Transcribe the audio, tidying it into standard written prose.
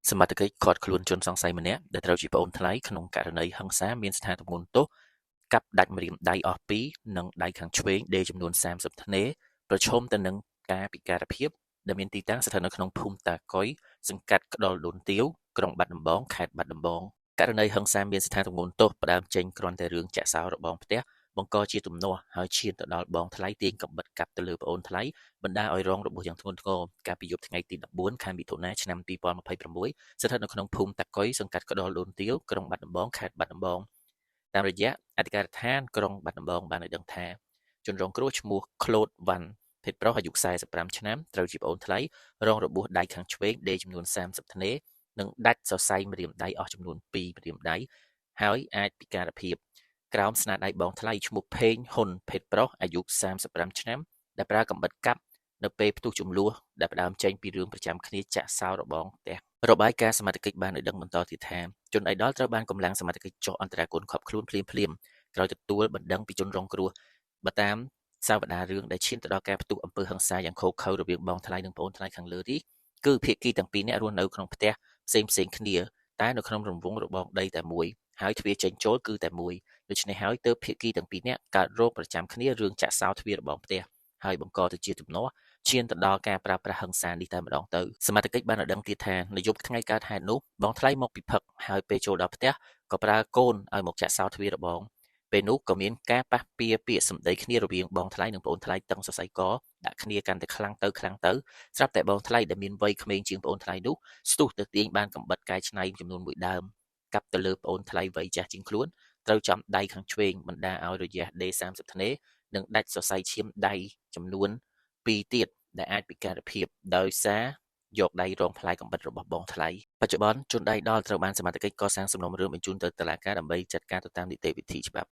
សមត្ថកិច្ចឃាត់ខ្លួនជនសង្ស័យម្នាក់ដែលត្រូវជាប្អូនថ្លៃក្នុងករណីហិង្សាមានស្ថានទម្ងន់ទោសកាប់ដាច់ម្រាមដៃអស់ពីរនិងដៃខាងឆ្វេងដេរចំនួន30ធ្នេរប្រឈមទៅនឹងការពិការភាពដែលមានទីតាំងស្ថិតនៅក្នុងភូមិតាកុយសង្កាត់ក្តុលដូនទាវក្រុងបាត់ដំបងខេត្តបាត់ដំបងករណីហិង្សាមានស្ថានទម្ងន់ទោសផ្ដើមចេញគ្រាន់តែរឿងចាក់សោរបងផ្ទះបង្កជាទំនាស់ហើយឈានទៅដល់បងថ្លៃទាញកាំបិតកាប់ទៅលើប្អូនថ្លៃបណ្ដាលឲ្យរងរបួសយ៉ាងធ្ងន់ធ្ងរកាលពីយប់ថ្ងៃទី14ខែមិថុនាឆ្នាំ2026ស្ថិតនៅក្នុងភូមិតាកុយសង្កាត់ក្តុលដូនទាវក្រុងបាត់ដំបងខេត្តបាត់ដំបងតាមរយៈអធិការដ្ឋានក្រុងបាត់ដំបងបានឲ្យដឹងថាជនរងគ្រោះឈ្មោះ Claude វ៉ាន់ភេទប្រុសអាយុ45ឆ្នាំត្រូវជាប្អូនថ្លៃរងរបួសដៃខាងឆ្វេងដេរចំនួន30ធ្នេរនិងដាច់សរសៃម្រាមដៃអស់ចំនួន2ម្រាមដៃហើយអាចពិការភាពក្រោមស្នាដៃបងថ្លៃឈ្មោះផេងហ៊ុនភេទប្រុសអាយុ35ឆ្នាំដែលប្រើកាំបិតកាប់នៅពេលផ្ទុះចំនួនដែលផ្ដើមចេញពីរឿងប្រចាំគ្នាចាក់សោរបងផ្ទះរបាយការណ៍សមត្ថកិច្ចបានឲ្យដឹងបន្តទៀតថាជនអៃដលត្រូវបានកម្លាំងសមត្ថកិច្ចចុះអន្តរាគមន៍ឃាត់ខ្លួនភ្លាមៗក្រោយទទួលបណ្ដឹងពីជនរងគ្រោះបើតាមសាវតារឿងដែលឈានទៅដល់ការផ្ទុះអំពើហិង្សាយ៉ាងឃោរឃៅរវាងបងថ្លៃនិងប្អូនថ្លៃខាងលើនេះគឺភាគីទាំងពីរនាក់រស់នៅក្នុងផ្ទះផ្សេងៗគ្នាតែនៅក្នុងរង្វង់របងដីតែមួយហើយទ្វារចេញចូលគឺតែមួយដូច្នេះហើយទើបភាគីទាំងពីរនាក់កើតរោគប្រចាំគ្នារឿងចាក់សោទ្វាររបងផ្ទះហើយបង្កទៅជាទំនាស់ឈានទៅដល់ការប្រើប្រាស់ហិង្សានេះតែម្ដងទៅសមត្ថកិច្ចបានឲ្យដឹងទៀតថានៅយប់ថ្ងៃកើតហេតុនោះបងថ្លៃមកពីផឹកហើយពេលចូលដល់ផ្ទះក៏ប្រើកូនឲ្យមកចាក់សោទ្វាររបងពេលនោះក៏មានការប៉ះពាល់ពាក្យសម្ដីគ្នារវាងបងថ្លៃនិងប្អូនថ្លៃតឹងសរសៃកដាក់គ្នាកាន់តែខ្លាំងទៅស្រាប់តែបងថ្លៃដែលមានវ័យក្មេងជាងប្អូនថ្លៃនោះស្ទុះទៅទាញបានកាំបិតកែច្នៃចំនួន1ដើមកាប់ទៅលើប្អូនថ្លៃវ័យចាស់ជាងខ្លួនត្រូវចំដៃខាងឆ្វេងបណ្ដាឲ្យរយះដេរ30ធ្នេរនិងដាច់សរសៃឈាមដៃចំនួន2ទៀតដែលអាចពិការភាពដោយសារយកដៃរងផ្លែកាំបិតរបស់បងថ្លៃបច្ចុប្បន្នជនដៃដល់ត្រូវបានសមត្ថកិច្ចកសាងសំណុំរឿងបញ្ជូនទៅតុលាការដើម្បីចាត់ការទៅតាមនីតិវិធីច្បាប់